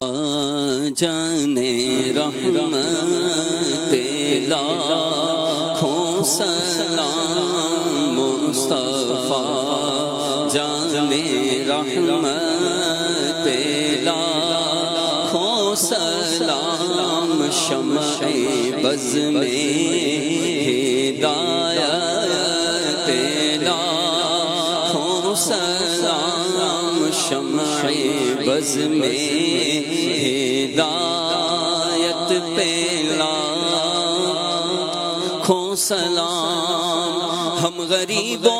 جانے رحمت لاکھوں سلام مصطفیٰ جانے رحمت لاکھوں سلام شمع بز میں ہدایت لاکھوں سلام شمع بز میں ہدایت پہ لاکھوں سلام ہم غریبوں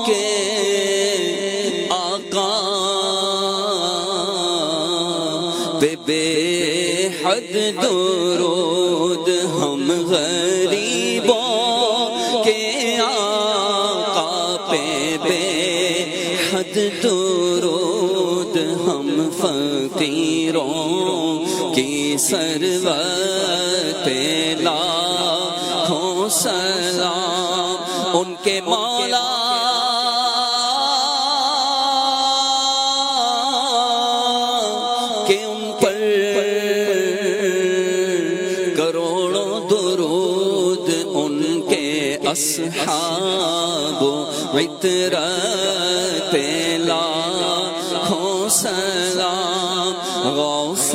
کے آقا پہ بے حد درود ہم غریبوں کے آقا پہ بے حد درود ہم فقیروں کی ثروت لاکھوں سلام ان کے مولا کہ ان پر کروڑوں درود ان کے اصحاب عطرت لاکھوں سلام غوث